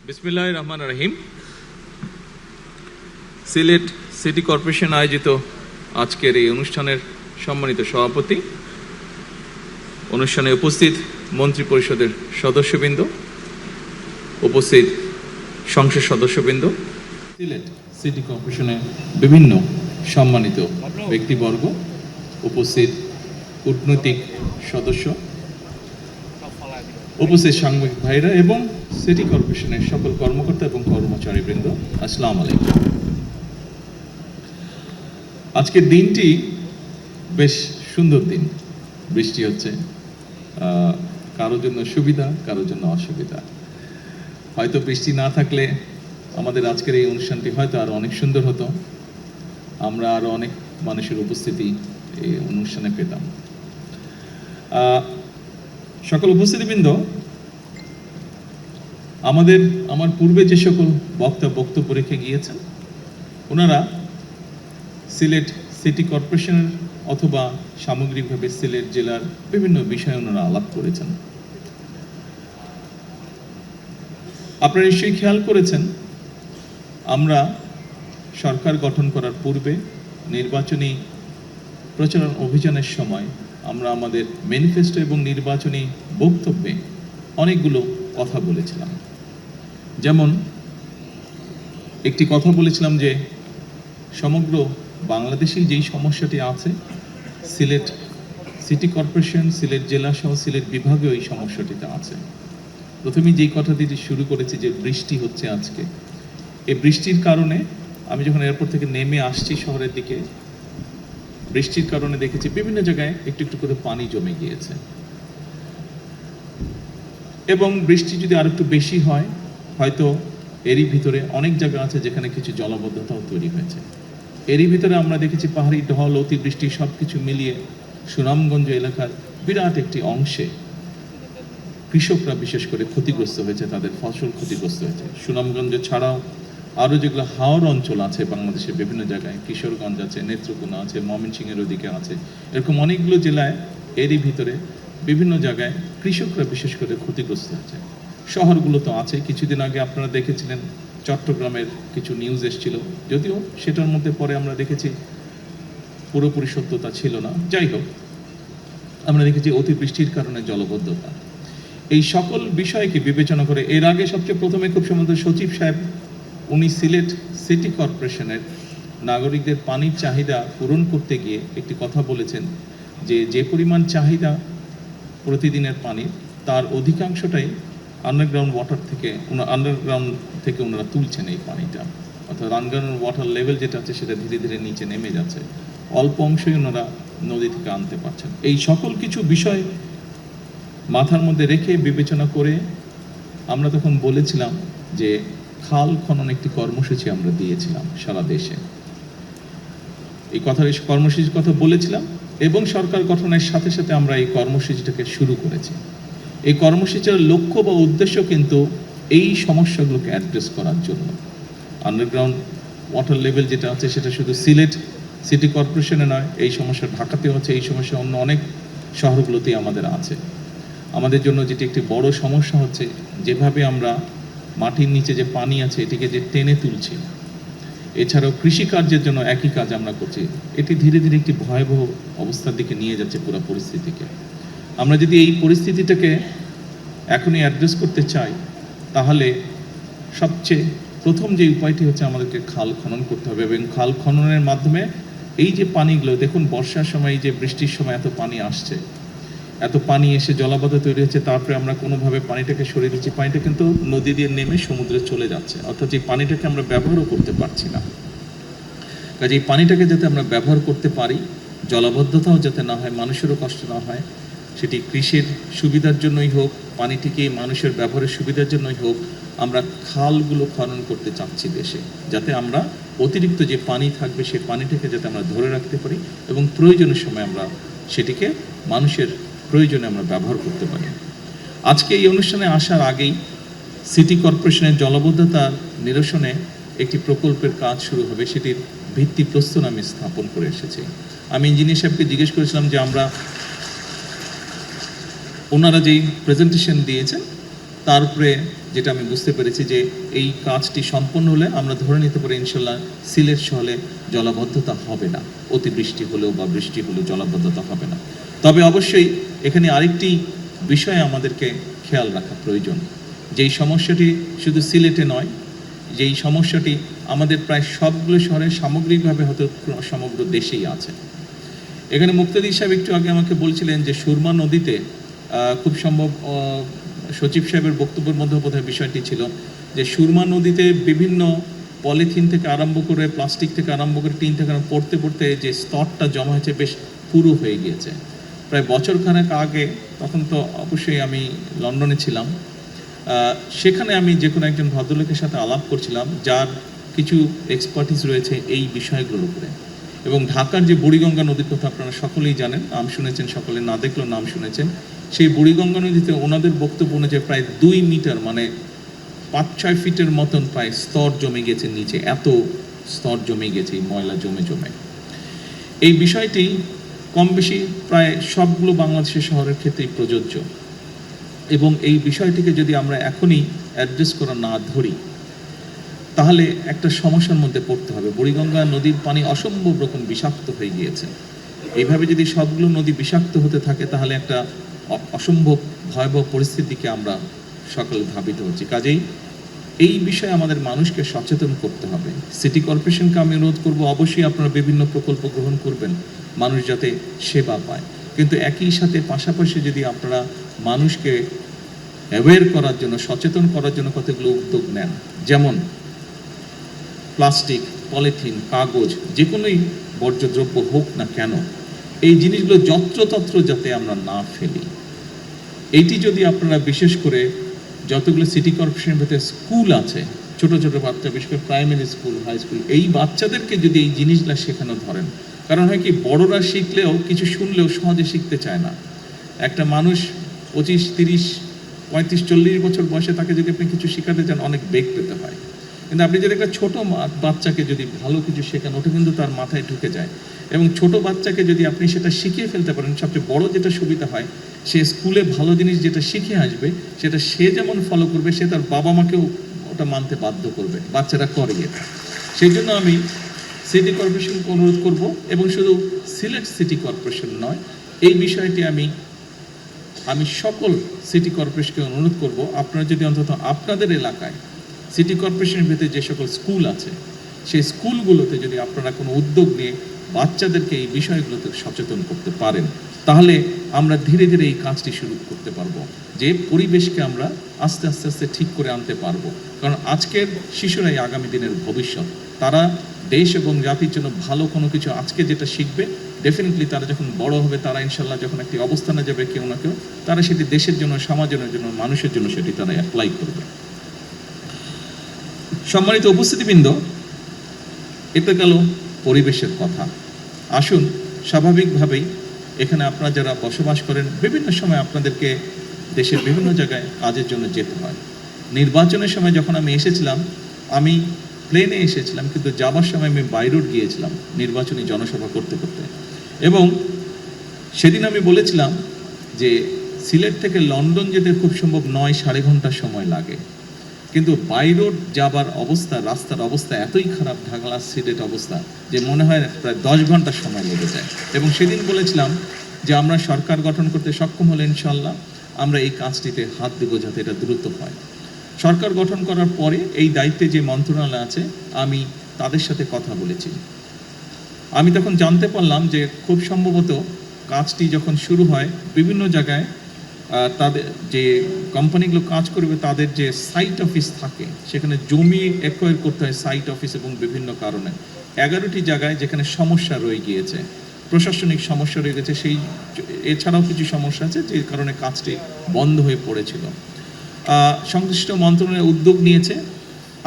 বিসমিল্লাহির রহমানির রহিম। Sylhet city corporation আয়োজিত আজকের এই অনুষ্ঠানের সম্মানিত সভাপতি, অনুষ্ঠানে উপস্থিত মন্ত্রী পরিষদের সদস্যবৃন্দ, উপস্থিত সংসদ সদস্যবৃন্দ, সিলেট সিটি কর্পোরেশনের বিভিন্ন সম্মানিত ব্যক্তিবর্গ, উপস্থিত কূটনৈতিক সদস্য, উপস্থিত সাংবাদিক ভাইরা এবং সিটি কর্পোরেশনের সকল কর্মকর্তা এবং কর্মচারীবৃন্দ, আসসালামু আলাইকুম। আজকের দিনটি বেশ সুন্দর দিন। বৃষ্টি হচ্ছে, কারোর জন্য সুবিধা, কারোর জন্য অসুবিধা। হয়তো বৃষ্টি না থাকলে আমাদের আজকের এই অনুষ্ঠানটি হয়তো আরো অনেক সুন্দর হতো, আমরা আরো অনেক মানুষের উপস্থিতি এই অনুষ্ঠানে পেতাম। সকল উপস্থিতিবৃন্দ, আমার পূর্বে যে সকল বক্তব্য রেখে গিয়েছেন, ওনারা সিলেট সিটি কর্পোরেশনের অথবা সামগ্রিকভাবে সিলেট জেলার বিভিন্ন বিষয়ে ওনারা আলাপ করেছেন। আপনারা নিশ্চয়ই খেয়াল করেছেন, আমরা সরকার গঠন করার পূর্বে নির্বাচনী প্রচারণ অভিযানের সময় আমরা আমাদের ম্যানিফেস্টো এবং নির্বাচনী বক্তব্যে অনেকগুলো কথা বলেছিলাম। যেমন একটি কথা বলেছিলাম যে সমগ্র বাংলাদেশে যেই সমস্যাটি আছে, সিলেট সিটি কর্পোরেশন, সিলেট জেলা সহ সিলেট বিভাগেও এই সমস্যাটিতে আছে। প্রথমে যেই কথাটি শুরু করেছি যে বৃষ্টি হচ্ছে আজকে, এই বৃষ্টির কারণে আমি যখন এয়ারপোর্ট থেকে নেমে আসছি শহরের দিকে, বৃষ্টির কারণে দেখেছি বিভিন্ন জায়গায় একটু একটু করে পানি জমে গিয়েছে, এবং বৃষ্টি যদি আর একটু বেশি হয় হয়তো এরই ভিতরে অনেক জায়গা আছে যেখানে কিছু জলাবদ্ধতাও তৈরি হয়েছে। এরই ভিতরে আমরা দেখেছি পাহাড়ি ঢল, অতিবৃষ্টি সবকিছু মিলিয়ে সুনামগঞ্জ এলাকার বিরাট একটি অংশে কৃষকরা বিশেষ করে ক্ষতিগ্রস্ত হয়েছে, তাদের ফসল ক্ষতিগ্রস্ত হয়েছে। সুনামগঞ্জ ছাড়াও আরও যেগুলো হাওর অঞ্চল আছে বাংলাদেশের বিভিন্ন জায়গায়, কিশোরগঞ্জ আছে, নেত্রকোনা আছে, ময়মনসিংহের ওদিকে আছে, এরকম অনেকগুলো জেলায় এরই ভিতরে বিভিন্ন জায়গায় কৃষকরা বিশেষ করে ক্ষতিগ্রস্ত হয়েছে। শহরগুলো তো আছে, কিছুদিন আগে আপনারা দেখেছিলেন চট্টগ্রামের কিছু নিউজ এসেছিল, যদিও সেটার মধ্যে পরে আমরা দেখেছি পুরোপুরি সত্যতা ছিল না। যাই হোক, আমরা দেখেছি অতিবৃষ্টির কারণে জলবদ্ধতা। এই সকল বিষয়কে বিবেচনা করে এর আগে সবচেয়ে প্রথমে খুব সম্ভবত সচিব সাহেব উনি সিলেট সিটি কর্পোরেশনের নাগরিকদের পানির চাহিদা পূরণ করতে গিয়ে একটি কথা বলেছেন যে পরিমাণ চাহিদা প্রতিদিনের পানির, তার অধিকাংশটাই আন্ডারগ্রাউন্ড থেকে ওনারা তুলছেন এই পানিটা, অর্থাৎ আন্ডারগ্রাউন্ড ওয়াটার লেভেল যেটা আছে সেটা ধীরে ধীরে নিচে নেমে যাচ্ছে, অল্প অংশই ওনারা নদী থেকে আনতে পারছেন। এই সকল কিছু বিষয় মাথার মধ্যে রেখে বিবেচনা করে আমরা তখন বলেছিলাম যে খাল খনন একটি কর্মসূচি আমরা দিয়েছিলাম সারা দেশে। এই কর্মসূচির কথা বলেছিলাম এবং সরকার গঠনের সাথে সাথে আমরা এই কর্মসূচিটাকে শুরু করেছি। এই কর্মসূচির লক্ষ্য বা উদ্দেশ্য কিন্তু এই সমস্যাগুলোকে অ্যাড্রেস করার জন্য। আন্ডারগ্রাউন্ড ওয়াটার লেভেল যেটা আছে সেটা শুধু সিলেট সিটি কর্পোরেশনে নয়, এই সমস্যা ঢাকাতেও আছে, এই সমস্যা অন্য অনেক শহরগুলোতেই আমাদের আছে। আমাদের জন্য যেটি একটি বড় সমস্যা হচ্ছে, যেভাবে আমরা মাটির নিচে যে পানি আছে এটিকে যে টেনে তুলছি, এছাড়াও কৃষিকার্যের জন্য একই কাজ আমরা করছি, এটি ধীরে ধীরে একটি ভয়াবহ অবস্থার দিকে নিয়ে যাচ্ছে পুরো পরিস্থিতিকে। আমরা যদি এই পরিস্থিতিটাকে এখনই অ্যাড্রেস করতে চাই, তাহলে সবচেয়ে প্রথম যে উপায়টি হচ্ছে আমাদেরকে খাল খনন করতে হবে, এবং খাল খননের মাধ্যমে এই যে পানিগুলো, দেখুন বর্ষার সময় যে বৃষ্টির সময় এত পানি আসছে, এত পানি এসে জলাবদ্ধ তৈরি হচ্ছে, তারপরে আমরা কোনোভাবে পানিটাকে সরিয়ে দিচ্ছি, পানিটা কিন্তু নদী দিয়ে নেমে সমুদ্রে চলে যাচ্ছে, অর্থাৎ এই পানিটাকে আমরা ব্যবহারও করতে পারছি না। কাজে এই পানিটাকে যাতে আমরা ব্যবহার করতে পারি, জলাবদ্ধতাও যাতে না হয়, মানুষেরও কষ্ট না হয়, সেটি কৃষির সুবিধার জন্যই হোক, পানিটিকে মানুষের ব্যবহারের সুবিধার জন্যই হোক, আমরা খালগুলো খনন করতে চাচ্ছি দেশে, যাতে আমরা অতিরিক্ত যে পানি থাকবে সেই পানিটাকে যাতে আমরা ধরে রাখতে পারি এবং প্রয়োজনের সময় আমরা সেটিকে মানুষের প্রয়োজনে আমরা ব্যবহার করতে পারি। আজকে এই অনুষ্ঠানে আসার আগেই সিটি কর্পোরেশনের জলাবদ্ধতা নিরসনে একটি প্রকল্পের কাজ শুরু হবে, সেটির ভিত্তিপ্রস্তর আমি স্থাপন করে এসেছি। আমি ইঞ্জিনিয়ার সাহেবকে জিজ্ঞেস করেছিলাম যে ওনারা যেই প্রেজেন্টেশন দিয়েছেন তার উপরে যেটা আমি বুঝতে পেরেছি যে এই কাজটি সম্পন্ন হলে আমরা ধরে নিতে পারি ইনশাল্লাহ সিলেট শহরে জলাবদ্ধতা হবে না, অতিবৃষ্টি হলেও বা বৃষ্টি হলেও জলাবদ্ধতা হবে না। তবে অবশ্যই এখানে আরেকটি বিষয় আমাদেরকে খেয়াল রাখা প্রয়োজন, যেই সমস্যাটি শুধু সিলেটে নয়, যেই সমস্যাটি আমাদের প্রায় সবগুলো শহরে সামগ্রিকভাবে হয়তো সমগ্র দেশেই আছে। এখানে মুক্তাদি সাহেব একটু আগে আমাকে বলছিলেন যে সুরমা নদীতে খুব সম্ভব সচিব সাহেবের বক্তব্যের মধ্যে বোধহয় বিষয়টি ছিল যে সুরমা নদীতে বিভিন্ন পলিথিন থেকে আরম্ভ করে প্লাস্টিক থেকে আরম্ভ করে টিন থেকে পড়তে পড়তে যে স্তরটা জমা হয়েছে বেশ পুরু হয়ে গিয়েছে। প্রায় বছরখানেক আগে, তখন তো অবশ্যই আমি লন্ডনে ছিলাম, সেখানে আমি যে কোনো একজন ভদ্রলোকের সাথে আলাপ করছিলাম যার কিছু এক্সপার্টিস রয়েছে এই বিষয়গুলোর উপরে। এবং ঢাকার যে বুড়িগঙ্গা নদীর কথা আপনারা সকলেই জানেন, নাম শুনেছেন, সকলে না দেখলেও নাম শুনেছেন। সেই বুড়িগঙ্গা নদীতে ওনাদের বক্তব্য অনুযায়ী প্রায় 2 মিটার মানে 5-6 ফিটের মতন প্রায় স্তর জমে গেছে নিচে, এত স্তর জমে গেছে ময়লা জমে জমে। এই বিষয়টি কম বেশি প্রায় সবগুলো বাংলাদেশের শহরের ক্ষেত্রেই প্রযোজ্য, এবং এই বিষয়টিকে যদি আমরা এখনই অ্যাড্রেস করা না ধরি তাহলে একটা সমস্যার মধ্যে পড়তে হবে। বুড়িগঙ্গা নদীর পানি অসম্ভব রকম বিষাক্ত হয়ে গিয়েছে। এইভাবে যদি সবগুলো নদী বিষাক্ত হতে থাকে তাহলে একটা অসম্ভব ভয়াবহ পরিস্থিতিকে আমরা সকলে ধাবিত হচ্ছি। কাজেই এই বিষয়ে আমাদের মানুষকে সচেতন করতে হবে। সিটি কর্পোরেশনকে আমি অনুরোধ করব, অবশ্যই আপনারা বিভিন্ন প্রকল্প গ্রহণ করবেন মানুষ যাতে সেবা পায়, কিন্তু একই সাথে পাশাপাশি যদি আপনারা মানুষকে অ্যাওয়্যার করার জন্য, সচেতন করার জন্য কতগুলো উদ্যোগ নেন, যেমন প্লাস্টিক, পলিথিন, কাগজ, যে কোনোই বর্জ্যদ্রব্য হোক না কেন, এই জিনিসগুলো যত্রতত্র যাতে আমরা না ফেলি। এইটি যদি আপনারা বিশেষ করে যতগুলো সিটি কর্পোরেশনের ভেতরে স্কুল আছে, ছোট ছোট বাচ্চা, বিশেষ করে প্রাইমারি স্কুল, হাই স্কুল, এই বাচ্চাদেরকে যদি এই জিনিসগুলো শেখানো ধরেন, কারণ হয় কি বড়রা শিখলেও কিছু শুনলেও সহজে শিখতে চায় না। একটা মানুষ 25, 30, 35, 40 বছর বয়সে তাকে যদি আপনি কিছু শেখাতে চান অনেক বেগ পেতে হয়, কিন্তু আপনি যদি একটা ছোট বাচ্চাকে যদি ভালো কিছু শেখান ওটা কিন্তু তার মাথায় ঢুকে যায়, এবং ছোট বাচ্চাকে যদি আপনি সেটা শিখিয়ে ফেলতে পারেন, সবচেয়ে বড় যেটা সুবিধা হয়, সে স্কুলে ভালো জিনিস যেটা শিখে আসবে সেটা সে যেমন ফলো করবে, সে তার বাবা মাকেও ওটা মানতে বাধ্য করবে। বাচ্চারা করে এটা। সেই জন্য আমি সিটি কর্পোরেশনকে অনুরোধ করব, এবং শুধু সিলেট সিটি কর্পোরেশন নয়, এই বিষয়টি আমি সকল সিটি কর্পোরেশনকে অনুরোধ করব, আপনারা যদি অন্তত আপনাদের এলাকায় সিটি কর্পোরেশনের ভিতরে যে সকল স্কুল আছে সেই স্কুলগুলোতে যদি আপনারা কোনো উদ্যোগ নিয়ে বাচ্চাদেরকে এই বিষয়গুলোতে সচেতন করতে পারেন, তাহলে আমরা ধীরে ধীরে এই কাজটি শুরু করতে পারবো, যে পরিবেশকে আমরা আস্তে আস্তে আস্তে ঠিক করে আনতে পারবো। কারণ আজকের শিশুরাই আগামী দিনের ভবিষ্যৎ। তারা দেশ এবং জাতির জন্য ভালো কোনো কিছু আজকে যেটা শিখবে, ডেফিনেটলি তারা যখন বড় হবে, তারা ইনশাল্লাহ যখন একটি অবস্থানে যাবে কেউ না কেউ, তারা সেটি দেশের জন্য, সমাজের জন্য, মানুষের জন্য সেটি তারা অ্যাপ্লাই করবে। সম্মানিত উপস্থিতিবৃন্দ, এটা গেল পরিবেশের কথা। আসুন স্বাভাবিকভাবেই এখানে আপনারা যারা বসবাস করেন, বিভিন্ন সময় আপনাদেরকে দেশের বিভিন্ন জায়গায় কাজের জন্য যেতে হয়। নির্বাচনের সময় যখন আমি এসেছিলাম, আমি প্লেনে এসেছিলাম, কিন্তু যাবার সময় আমি বাই রোড গিয়েছিলাম নির্বাচনী জনসভা করতে করতে, এবং সেদিন আমি বলেছিলাম যে সিলেট থেকে লন্ডন যেতে খুব সম্ভব 9-9.5 ঘন্টা সময় লাগে, কিন্তু বাই রোড যাবার অবস্থা, রাস্তার অবস্থা এতই খারাপ, ঢাকা সিলেট অবস্থা, যে মনে হয় প্রায় 10 ঘন্টা সময় লেগে যায়। এবং সেদিন বলেছিলাম যে আমরা সরকার গঠন করতে সক্ষম হলে ইনশাল্লাহ আমরা এই কাজটিতে হাত দেব যাতে এটা দ্রুত হয়। সরকার গঠন করার পরে এই দায়িত্বে যে মন্ত্রণালয় আছে, আমি তাদের সাথে কথা বলেছি। আমি তখন জানতে পারলাম যে খুব সম্ভবত কাজটি যখন শুরু হয়, বিভিন্ন জায়গায় তাদের যে কোম্পানিগুলো কাজ করবে তাদের যে সাইট অফিস থাকে, সেখানে জমি অ্যাকোয়ার করতে হয় সাইট অফিস, এবং বিভিন্ন কারণে 11টি জায়গায় যেখানে সমস্যা রয়ে গিয়েছে, প্রশাসনিক সমস্যা রয়ে গেছে, সেই এছাড়াও কিছু সমস্যা আছে যে কারণে কাজটি বন্ধ হয়ে পড়েছিল। সংশ্লিষ্ট মন্ত্রণালয় উদ্যোগ নিয়েছে।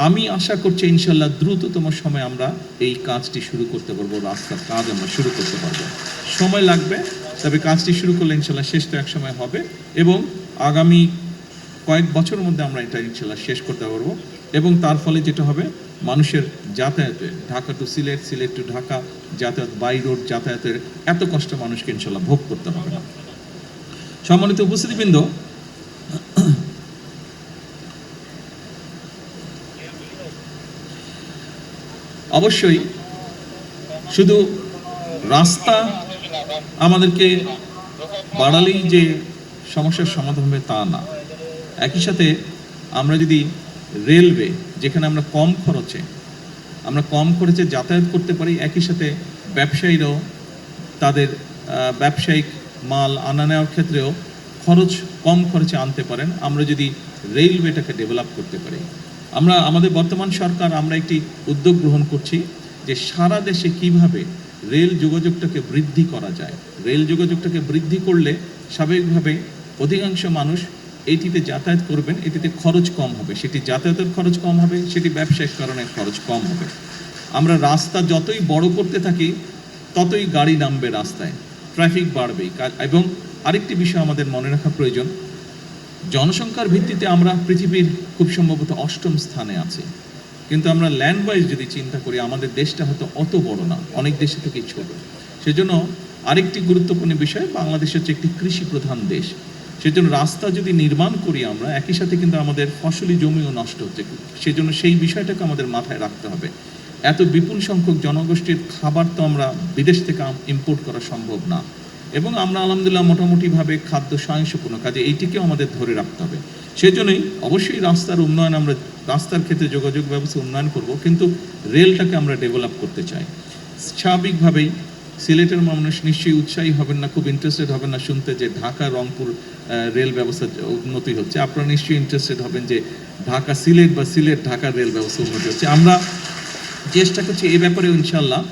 আমি আশা করছি ইনশাল্লাহ দ্রুততম সময়ে আমরা এই কাজটি শুরু করতে পারবো, রাস্তার কাজ আমরা শুরু করতে পারবো। সময় লাগবে, তবে কাজটি শুরু করলে ইনশাল্লাহ শেষ তো এক সময় হবে, এবং আগামী কয়েক বছরের মধ্যে আমরা এটা ইনশাল্লাহ শেষ করতে পারবো। এবং তার ফলে যেটা হবে, মানুষের যাতায়াতে, ঢাকা টু সিলেট, সিলেট টু ঢাকা যাতায়াত, বাই রোড যাতায়াতের এত কষ্ট মানুষকে ইনশাল্লাহ ভোগ করতে হবে না। সম্মানিত উপস্থিতিবৃন্দ, অবশ্যই শুধু রাস্তা আমাদেরকে বাড়ালেই যে সমস্যার সমাধান হবে তা না, একই সাথে আমরা যদি রেলওয়ে, যেখানে আমরা কম খরচে যাতায়াত করতে পারি, একই সাথে ব্যবসায়ীরাও তাদের ব্যবসায়িক মাল আনা নেওয়ার ক্ষেত্রেও কম খরচে আনতে পারেন আমরা যদি রেলওয়েটাকে ডেভেলপ করতে পারি। আমাদের বর্তমান সরকার আমরা একটি উদ্যোগ গ্রহণ করছি যে সারা দেশে কিভাবে রেল যোগাযোগটাকে বৃদ্ধি করা যায়। রেল যোগাযোগটাকে বৃদ্ধি করলে স্বাভাবিকভাবে অধিকাংশ মানুষ এটিতে যাতায়াত করবেন, এটিতে খরচ কম হবে, সেটি যাতায়াতের খরচ কম হবে, সেটি ব্যবসায়িক কারণে খরচ কম হবে। আমরা রাস্তা যতই বড় করতে থাকি ততই গাড়ি নামবে রাস্তায়, ট্রাফিক বাড়বেই। এবং আরেকটি বিষয় আমাদের মনে রাখা প্রয়োজন, জনসংখ্যার ভিত্তিতে আমরা পৃথিবীর খুব সম্ভবত 8ম স্থানে আছি, কিন্তু আমরা ল্যান্ড ওয়াইজ যদি চিন্তা করি আমাদের দেশটা হয়তো অত বড় না, অনেক দেশে থেকেই ছোট। সেজন্য আরেকটি গুরুত্বপূর্ণ বিষয়, বাংলাদেশ হচ্ছে একটি কৃষি প্রধান দেশ। সেজন্য রাস্তা যদি নির্মাণ করি আমরা, একই সাথে কিন্তু আমাদের ফসলি জমিও নষ্ট হচ্ছে। সেজন্য সেই বিষয়টাকে আমাদের মাথায় রাখতে হবে। এত বিপুল সংখ্যক জনগোষ্ঠীর খাবার তো আমরা বিদেশ থেকে ইম্পোর্ট করা সম্ভব না, এবং আমরা আলহামদুলিল্লাহ মোটামুটিভাবে খাদ্য স্বয়ংসম্পূর্ণ, কাজে এইটিকেও আমাদের ধরে রাখতে হবে। সেজন্যই অবশ্যই রাস্তার উন্নয়ন, আমরা রাস্তার ক্ষেত্রে যোগাযোগ ব্যবস্থা উন্নয়ন করব, কিন্তু রেলটাকে আমরা ডেভেলপ করতে চাই। স্বাভাবিকভাবেই সিলেটের মানুষ নিশ্চয়ই উৎসাহী হবেন না, খুব ইন্টারেস্টেড হবেন না শুনতে যে ঢাকা রংপুর রেল ব্যবস্থা উন্নতি হচ্ছে। আপনারা নিশ্চয়ই ইন্টারেস্টেড হবেন যে ঢাকা সিলেট বা সিলেট ঢাকা রেল ব্যবস্থা উন্নতি হচ্ছে। আমরা চেষ্টা করছি এ ব্যাপারে, ইনশাল্লাহ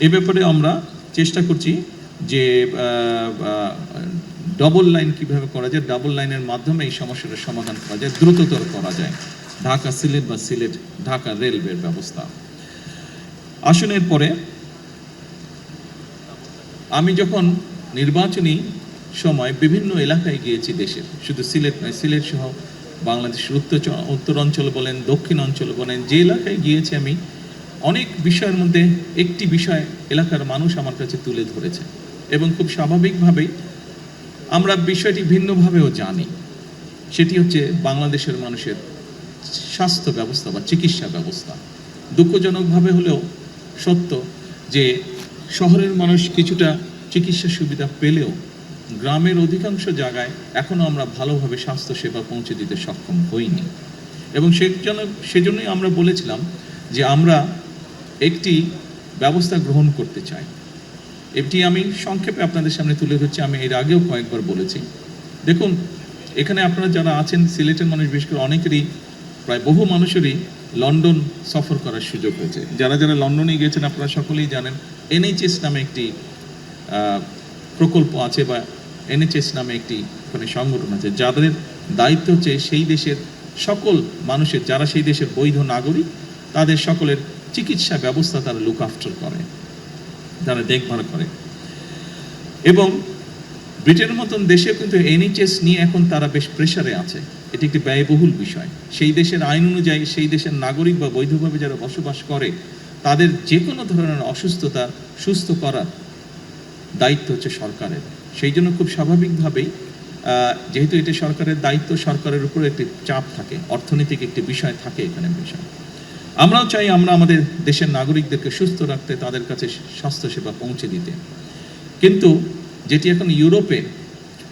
এ ব্যাপারে আমরা চেষ্টা করছি যে ডবল লাইন কিভাবে করা যায়, ডাবল লাইনের মাধ্যমে এই সমস্যাটার সমাধান করা যায়, দ্রুততর করা যায় ঢাকা সিলেট বা সিলেট ঢাকা রেলওয়ের ব্যবস্থা। আসনের পরে আমি যখন নির্বাচনী সময় বিভিন্ন এলাকায় গিয়েছি দেশের, শুধু সিলেট নয়, সিলেট সহ বাংলাদেশের উত্তর অঞ্চল বলেন, দক্ষিণ অঞ্চল বলেন, যে এলাকায় গিয়েছি আমি অনেক বিষয়ের মধ্যে একটি বিষয় এলাকার মানুষ আমার কাছে তুলে ধরেছে, এবং খুব স্বাভাবিকভাবেই আমরা বিষয়টি ভিন্নভাবেও জানি। সেটি হচ্ছে বাংলাদেশের মানুষের স্বাস্থ্য ব্যবস্থা বা চিকিৎসা ব্যবস্থা। দুঃখজনকভাবে হলেও সত্য যে শহরের মানুষ কিছুটা চিকিৎসা সুবিধা পেলেও গ্রামের অধিকাংশ জায়গায় এখনও আমরা ভালোভাবে স্বাস্থ্যসেবা পৌঁছে দিতে সক্ষম হইনি, এবং সেজন্যই আমরা বলেছিলাম যে আমরা একটি ব্যবস্থা গ্রহণ করতে চাই। এটি আমি সংক্ষেপে আপনাদের সামনে তুলে ধরছি, আমি এর আগেও কয়েকবার বলেছি। দেখুন, এখানে আপনারা যারা আছেন সিলেটের মানুষ, বিশেষ করে অনেকেরই, প্রায় বহু মানুষেরই লন্ডন সফর করার সুযোগ হয়েছে। যারা যারা লন্ডনে গিয়েছেন আপনারা সকলেই জানেন NHS নামে একটি প্রকল্প আছে, বা NHS নামে একটি ওখানে সংগঠন আছে, যাদের দায়িত্ব হচ্ছে সেই দেশের সকল মানুষের, যারা সেই দেশের বৈধ নাগরিক, তাদের সকলের চিকিৎসা ব্যবস্থা তারা লুক আফটার করে, তারা দেখভাল করে। এবং ব্রিটেনের মতন দেশে কিন্তু NHS নিয়ে এখন তারা বেশ প্রেসারে আছে। এটি একটি ব্যয়বহুল বিষয়। সেই দেশের আইন অনুযায়ী সেই দেশের নাগরিক বা বৈধভাবে যারা বসবাস করে তাদের যে কোনো ধরনের অসুস্থতা সুস্থ করার দায়িত্ব হচ্ছে সরকারের। সেই জন্য খুব স্বাভাবিকভাবেই যেহেতু এটা সরকারের দায়িত্ব, সরকারের উপর একটি চাপ থাকে, অর্থনৈতিক একটি বিষয় থাকে এখানে বিষয়। আমরাও চাই আমরা আমাদের দেশের নাগরিকদেরকে সুস্থ রাখতে, তাদের কাছে স্বাস্থ্যসেবা পৌঁছে দিতে। কিন্তু যেটি এখন ইউরোপে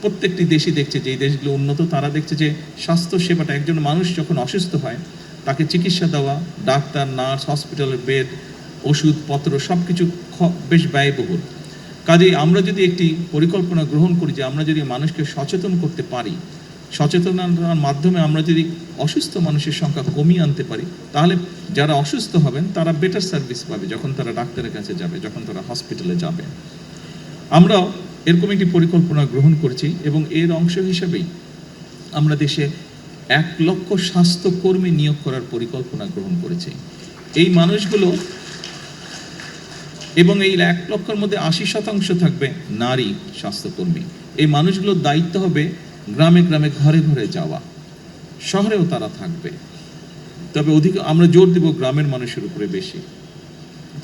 প্রত্যেকটি দেশই দেখছে, যেই দেশগুলো উন্নত তারা দেখছে যে স্বাস্থ্যসেবাটা, একজন মানুষ যখন অসুস্থ হয় তাকে চিকিৎসা দেওয়া, ডাক্তার, নার্স, হসপিটালের বেড, ওষুধপত্র সব কিছু বেশ ব্যয়বহুল। কাজেই আমরা যদি একটি পরিকল্পনা গ্রহণ করি যে আমরা যদি মানুষকে সচেতন করতে পারি, সচেতনতার মাধ্যমে আমরা যদি অসুস্থ মানুষের সংখ্যা কমিয়ে আনতে পারি, তাহলে যারা অসুস্থ হবেন তারা বেটার সার্ভিস পাবে যখন তারা ডাক্তারের কাছে যাবে, যখন তারা হসপিটালে যাবে। আমরাও এরকম একটি পরিকল্পনা গ্রহণ করছি, এবং এর অংশ হিসেবেই আমরা দেশে 1 লক্ষ স্বাস্থ্যকর্মী নিয়োগ করার পরিকল্পনা গ্রহণ করেছি। এই মানুষগুলো, এবং এই 1 লক্ষের মধ্যে 80% থাকবে নারী স্বাস্থ্যকর্মী। এই মানুষগুলোর দায়িত্ব হবে গ্রামে গ্রামে, ঘরে ঘরে যাওয়া। শহরেও তারা থাকবে, তবে আমরা জোর দেব গ্রামের মানুষের উপরে বেশি।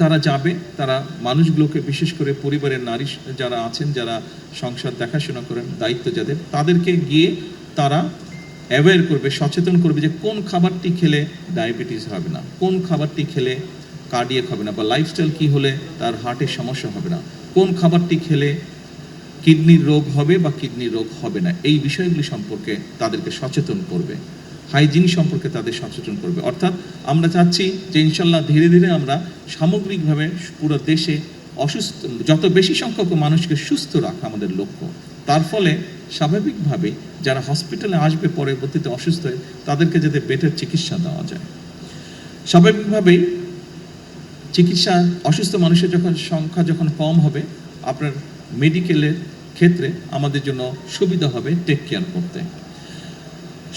তারা যাবে, তারা মানুষগুলোকে, বিশেষ করে পরিবারের নারী যারা আছেন, যারা সংসার দেখাশোনা করেন, দায়িত্ব যাদের, তাদেরকে গিয়ে তারা অ্যাওয়্যার করবে, সচেতন করবে যে কোন খাবারটি খেলে ডায়াবেটিস হবে না, কোন খাবারটি খেলে কার্ডিয়াক হবে না, বা লাইফস্টাইল কী হলে তার হার্টের সমস্যা হবে না, কোন খাবারটি খেলে কিডনির রোগ হবে বা কিডনির রোগ হবে না, এই বিষয়গুলি সম্পর্কে তাদেরকে সচেতন করবে, হাইজিন সম্পর্কে তাদের সচেতন করবে। অর্থাৎ আমরা চাচ্ছি যে ইনশাল্লাহ ধীরে ধীরে আমরা সামগ্রিকভাবে পুরো দেশে অসুস্থ যত বেশি সংখ্যক মানুষকে সুস্থ রাখা আমাদের লক্ষ্য। তার ফলে স্বাভাবিকভাবে যারা হসপিটালে আসবে পরবর্তীতে অসুস্থ হয়ে তাদেরকে যাতে বেটার চিকিৎসা দেওয়া যায়। স্বাভাবিকভাবেই চিকিৎসা অসুস্থ মানুষের সংখ্যা যখন কম হবে, আপনার মেডিকেলের ক্ষেত্রে আমাদের জন্য সুবিধা হবে টেক কেয়ার করতে।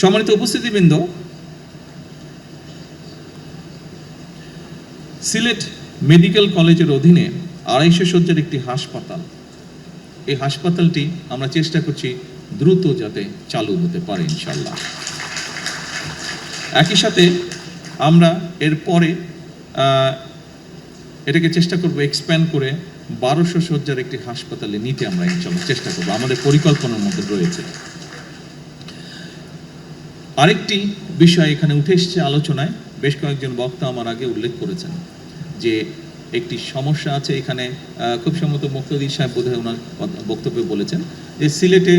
সম্মানিত উপস্থিতিবৃন্দ, সিলেট মেডিকেল কলেজের অধীনে 250 শয্যার একটি হাসপাতাল, এই হাসপাতালটি আমরা চেষ্টা করছি দ্রুত যাতে চালু হতে পারে ইনশাল্লাহ। একই সাথে আমরা এরপরে এটাকে চেষ্টা করব এক্সপ্যান্ড করে 1200 শয্যার একটি হাসপাতালে নিতে আমরা ইনশাল্লাহ চেষ্টা করব, আমাদের পরিকল্পনার মধ্যে রয়েছে। আরেকটি বিষয় এখানে উঠে এসেছে আলোচনায়, বেশ কয়েকজন বক্তা আমার আগে উল্লেখ করেছেন যে একটি সমস্যা আছে এখানে, খুব সম্ভবত মুক্তাদি সাহেব বোধহয় ওনার বক্তব্যে বলেছেন যে সিলেটে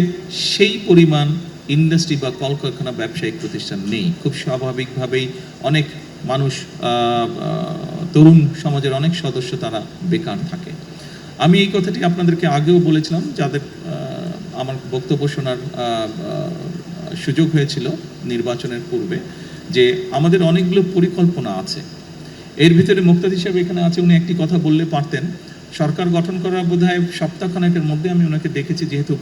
সেই পরিমাণ ইন্ডাস্ট্রি বা কলকারখানা ব্যবসায়িক প্রতিষ্ঠান নেই। খুব স্বাভাবিকভাবেই অনেক মানুষ, তরুণ সমাজের অনেক সদস্য তারা বেকার থাকে। আমি এই কথাটি আপনাদেরকে আগেও বলেছিলাম, যাদের আমার বক্তব্য শোনার সুযোগ হয়েছিল নির্বাচনের পূর্বে, যে আমাদের অনেকগুলো পরিকল্পনা আছে। এর ভিতরে মুক্তাদি সাহেব এখানে আছে, উনি একটি কথা বললে পারতেন। সরকার গঠন করার বোধহয় সপ্তাহখানেকের মধ্যে আমি ওনাকে দেখেছি, যেহেতু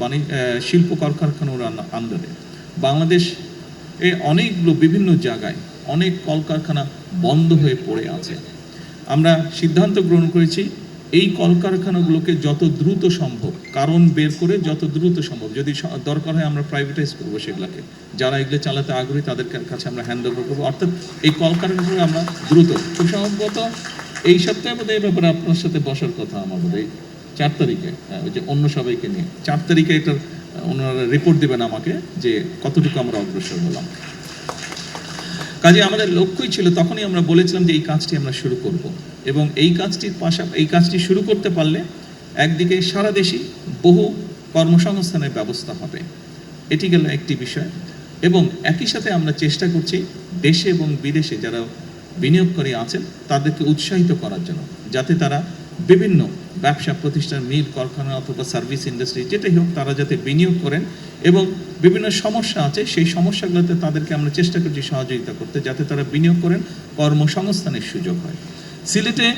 শিল্প কলকারখানার আন্ডারে বাংলাদেশ অনেকগুলো বিভিন্ন জায়গায় অনেক কলকারখানা বন্ধ হয়ে পড়ে আছে। আমরা সিদ্ধান্ত গ্রহণ করেছি এই কলকারখানাগুলোকে যত দ্রুত সম্ভব কারণ বের করে যত দ্রুত সম্ভব, যদি দরকার হয় আমরা প্রাইভেটাইজ করবো সেগুলোকে, যারা এগুলো চালাতে আগ্রহী তাদের কাছে আমরা হ্যান্ড ওভার করবো। অর্থাৎ এই কলকারখানাগুলো আমরা দ্রুত, খুব সম্ভবত এই সপ্তাহে বোধহয় এই ব্যাপারে আপনার সাথে বসার কথা আমার বোধহয় 4 তারিখে, ওই যে অন্য সবাইকে নিয়ে 4 তারিখে এটার ওনারা রিপোর্ট দেবেন আমাকে যে কতটুকু আমরা অগ্রসর হলাম। কাজে আমাদের লক্ষ্যই ছিল, তখনই আমরা বলেছিলাম যে এই কাজটি আমরা শুরু করব, এবং এই কাজটি শুরু করতে পারলে একদিকে সারা দেশে বহু কর্মসংস্থানের ব্যবস্থা হবে, এটি গেল একটি বিষয়। এবং একই সাথে আমরা চেষ্টা করছি দেশে এবং বিদেশে যারা বিনিয়োগকারী আছেন তাদেরকে উৎসাহিত করার জন্য, যাতে তারা বিভিন্ন ব্যবসা প্রতিষ্ঠান, মিল কারখানা অথবা সার্ভিস ইন্ডাস্ট্রি যেটাই হোক, তারা যাতে বিনিয়োগ করেন এবং বিভিন্ন সমস্যা আছে সেই সমস্যাগুলোতে তাদেরকে আমরা চেষ্টা করছি সহযোগিতা করতে, যাতে তারা বিনিয়োগ করেন, কর্মসংস্থানের সুযোগ হয়। সিলেটে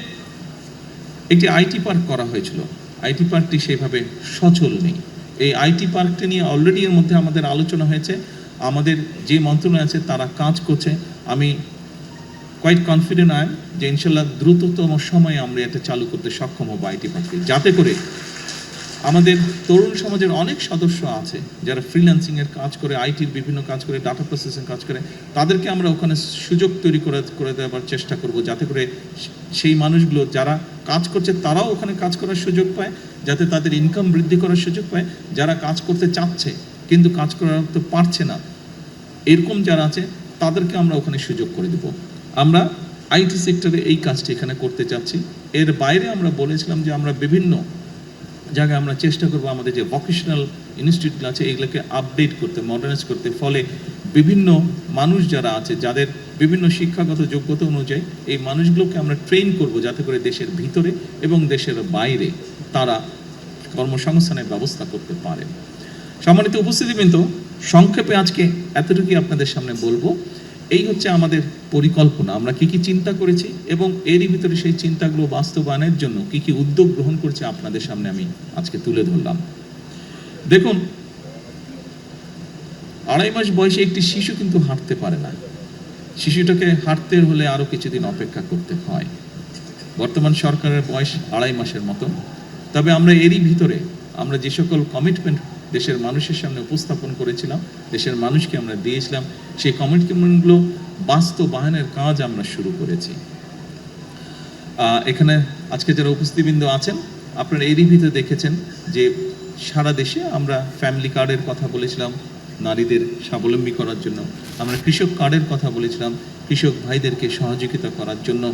একটি আইটি পার্ক করা হয়েছিল, আইটি পার্কটি সেভাবে সচল নেই। এই আইটি পার্কটি নিয়ে অলরেডি এর মধ্যে আমাদের আলোচনা হয়েছে, আমাদের যে মন্ত্রণালয় আছে তারা কাজ করছে। আমি কোয়াইট কনফিডেন্ট আই যে ইনশাল্লাহ দ্রুততম সময়ে আমরা এটা চালু করতে সক্ষম হবো আইটি পার্কটি, যাতে করে আমাদের তরুণ সমাজের অনেক সদস্য আছে যারা ফ্রিল্যান্সিংয়ের কাজ করে, আইটির বিভিন্ন কাজ করে, ডাটা প্রসেসিং কাজ করে, তাদেরকে আমরা ওখানে সুযোগ তৈরি করে দেওয়ার চেষ্টা করব, যাতে করে সেই মানুষগুলো যারা কাজ করছে তারাও ওখানে কাজ করার সুযোগ পায়, যাতে তাদের ইনকাম বৃদ্ধি করার সুযোগ পায়। যারা কাজ করতে চাচ্ছে কিন্তু কাজ করতে পারছে না, এরকম যারা আছে তাদেরকে আমরা ওখানে সুযোগ করে দেব। আমরা আইটি সেক্টরে এই কাজটি এখানে করতে চাচ্ছি। এর বাইরে আমরা বলেছিলাম যে আমরা বিভিন্ন জায়গায় আমরা চেষ্টা করবো আমাদের যে ভোকেশনাল ইনস্টিটিউট আছে এগুলোকে আপডেট করতে, মডার্নাইজ করতে, ফলে বিভিন্ন মানুষ যারা আছে যাদের বিভিন্ন শিক্ষাগত যোগ্যতা অনুযায়ী এই মানুষগুলোকে আমরা ট্রেন করব, যাতে করে দেশের ভিতরে এবং দেশের বাইরে তারা কর্মসংস্থানের ব্যবস্থা করতে পারেন। সম্মানিত উপস্থিতিবৃন্দ, সংক্ষেপে আজকে এতটুকুই আপনাদের সামনে বলবো। এই হচ্ছে আমাদের পরিকল্পনা, আমরা কি কি চিন্তা করেছি এবং এরই ভিতরে সেই চিন্তাগুলো বাস্তবায়নের জন্য কি কি উদ্যোগ গ্রহণ করছে আপনাদের সামনে আমি আজকে তুলে ধরলাম। দেখুন, 2.5 মাস বয়সে একটি শিশু কিন্তু হাঁটতে পারে না, শিশুটাকে হাঁটতে হলে আরো কিছুদিন অপেক্ষা করতে হয়। বর্তমান সরকারের বয়স 2.5 মাসের মতো। তবে আমরা এরই ভিতরে আমরা যে সকল কমিটমেন্ট দেশের মানুষের সামনে উপস্থাপন করেছিলাম, দেশের মানুষকে আমরা দিয়েছিলাম, সেই কমিটমেন্টগুলো বাস্তবায়নের কাজ আমরা শুরু করেছি। এখানে আজকে যারা উপস্থিতবৃন্দ আছেন আপনারা এরই ভিতরে দেখেছেন যে সারা দেশে আমরা ফ্যামিলি কার্ডের কথা বলেছিলাম নারীদের স্বাবলম্বী করার জন্য, আমরা কৃষক কার্ডের কথা বলেছিলাম, কৃষক ভাইদেরকে সহযোগিতা করার জন্য।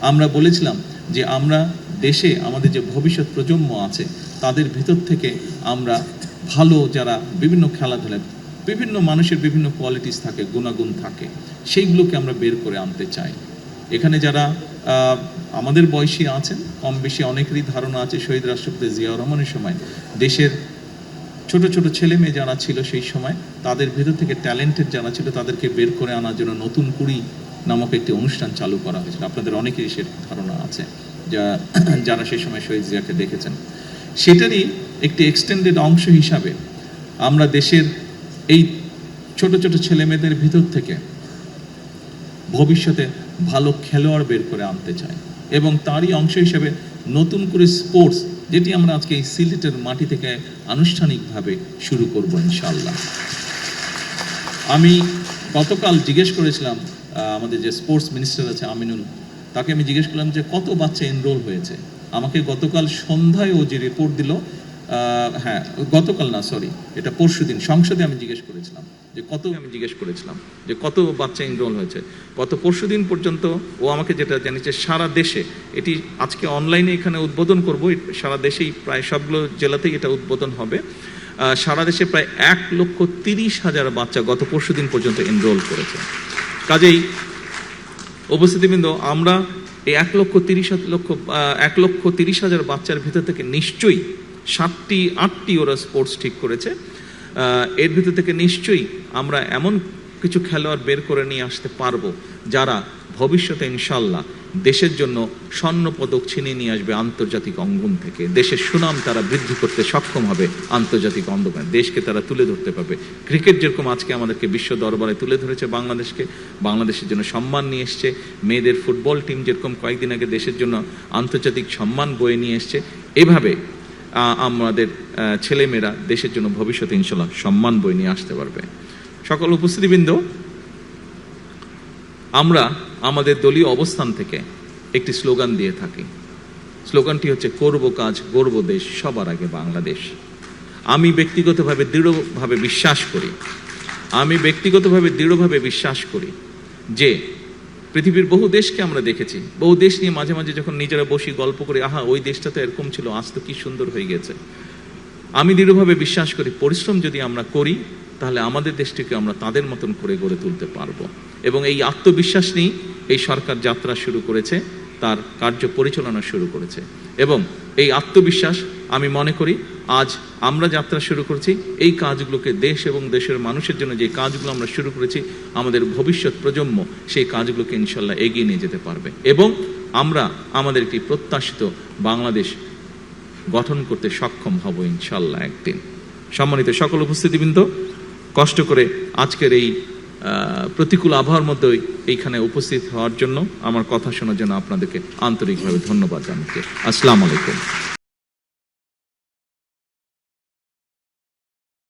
আমরা বলেছিলাম যে আমরা দেশে আমাদের যে ভবিষ্যৎ প্রজন্ম আছে তাদের ভিতর থেকে আমরা ভালো যারা বিভিন্ন খেলাধুলায় বিভিন্ন মানুষের বিভিন্ন কোয়ালিটিস থাকে, গুণাগুণ থাকে, সেইগুলোকে আমরা বের করে আনতে চাই। এখানে যারা আমাদের বয়সী আছেন, কম বেশি অনেকেরই ধারণা আছে শহীদ রাষ্ট্রপতি জিয়াউর রহমানের সময় দেশের ছোট ছোট ছেলে মেয়ে যারা ছিল সেই সময় তাদের ভিতর থেকে ট্যালেন্টেড যারা ছিল তাদেরকে বের করে আনার জন্য নতুন কুড়ি নামক একটি অনুষ্ঠান চালু করা হয়েছিল। আপনাদের অনেকেরই সে ধারণা আছে যারা সেই সময় শহীদ জিয়াকে দেখেছেন। সেটারই একটি এক্সটেন্ডেড অংশ হিসাবে আমরা দেশের এই ছোট ছোট ছেলে মেয়েদের ভিতর থেকে ভবিষ্যতে ভালো খেলোয়াড় বের করে আনতে চাই এবং তারই অংশ হিসেবে নতুন করে স্পোর্টস, যেটি আমরা আজকে এই সিলেটের মাটি থেকে আনুষ্ঠানিকভাবে শুরু করব ইনশাআল্লাহ। আমি গতকাল জিজ্ঞেস করেছিলাম আমাদের যে স্পোর্টস মিনিস্টার আছে আমিনুল, তাকে আমি জিজ্ঞেস করলাম যে কত বাচ্চা এনরোল হয়েছে। আমাকে গতকাল সন্ধ্যায় ও যে রিপোর্ট দিল, গতকাল না সরি, এটা পরশুদিন সংসদে আমি জিজ্ঞেস করেছিলাম যে কত বাচ্চা এনরোল হয়েছে। গত পরশুদিন পর্যন্ত ও আমাকে যেটা জানিয়েছে সারা দেশে, এটি আজকে অনলাইনে এখানে উদ্বোধন করব, সারা দেশেই প্রায় সবগুলো জেলাতেই এটা উদ্বোধন হবে। সারা দেশে প্রায় 1,30,000 বাচ্চা গত পরশুদিন পর্যন্ত এনরোল করেছে। কাজেই উপস্থিতিবৃন্দ, আমরা এই 1,30,000 বাচ্চার ভিতর থেকে নিশ্চয়ই 7-8টি ওরা স্পোর্টস ঠিক করেছে। এর ভিতর থেকে নিশ্চয়ই আমরা এমন কিছু খেলোয়াড় বের করে নিয়ে আসতে পারবো যারা ভবিষ্যতে ইনশাল্লাহ দেশের জন্য স্বর্ণ পদক ছিনিয়ে নিয়ে আসবে আন্তর্জাতিক অঙ্গন থেকে। দেশের সুনাম তারা বৃদ্ধি করতে সক্ষম হবে আন্তর্জাতিক অঙ্গনে, দেশকে তারা তুলে ধরতে পারবে। ক্রিকেট যেরকম আজকে আমাদেরকে বিশ্ব দরবারে তুলে ধরেছে বাংলাদেশকে, বাংলাদেশের জন্য সম্মান নিয়ে এসছে, মেয়েদের ফুটবল টিম যেরকম কয়েকদিন আগে দেশের জন্য আন্তর্জাতিক সম্মান বয়ে নিয়ে এসছে, এভাবে আমাদের ছেলেমেয়েরা দেশের জন্য ভবিষ্যতে ইনশাল্লাহ সম্মান বয়ে নিয়ে আসতে পারবে। সকল উপস্থিতিবৃন্দ, আমরা আমাদের দলীয় অবস্থান থেকে একটি স্লোগান দিয়ে থাকি। স্লোগানটি হচ্ছে করব কাজ গর্ব দেশ, সবার আগে বাংলাদেশ। আমি ব্যক্তিগতভাবে দৃঢ়ভাবে বিশ্বাস করি যে পৃথিবীর বহু দেশকে আমরা দেখেছি, বহু দেশ নিয়ে মাঝে মাঝে যখন নিজেরা বসি গল্প করি, আহা ওই দেশটা তো এরকম ছিল, আজ তো কি সুন্দর হয়ে গেছে। আমি দৃঢ়ভাবে বিশ্বাস করি পরিশ্রম যদি আমরা করি তাহলে আমাদের দেশটিকে আমরা তাদের মতন করে গড়ে তুলতে পারবো। এবং এই আত্মবিশ্বাস নিয়ে এই সরকার যাত্রা শুরু করেছে, তার কার্য পরিচালনা শুরু করেছে। এবং এই আত্মবিশ্বাস আমি মনে করি আজ আমরা যাত্রা শুরু করেছি, এই কাজগুলোকে দেশ এবং দেশের মানুষের জন্য যে কাজগুলো আমরা শুরু করেছি, আমাদের ভবিষ্যৎ প্রজন্ম সেই কাজগুলোকে ইনশাল্লাহ এগিয়ে নিয়ে যেতে পারবে এবং আমরা আমাদের একটি প্রত্যাশিত বাংলাদেশ গঠন করতে সক্ষম হব ইনশাল্লাহ একদিন। সম্মানিত সকল উপস্থিতিবৃন্দ, কষ্ট করে আজকের এই প্রতিকূল আবহাওয়ার মধ্যে এইখানে উপস্থিত হওয়ার জন্য, আমার কথা শোনার জন্য আপনাদেরকে আন্তরিকভাবে ধন্যবাদ জানাচ্ছি। আসসালামু আলাইকুম।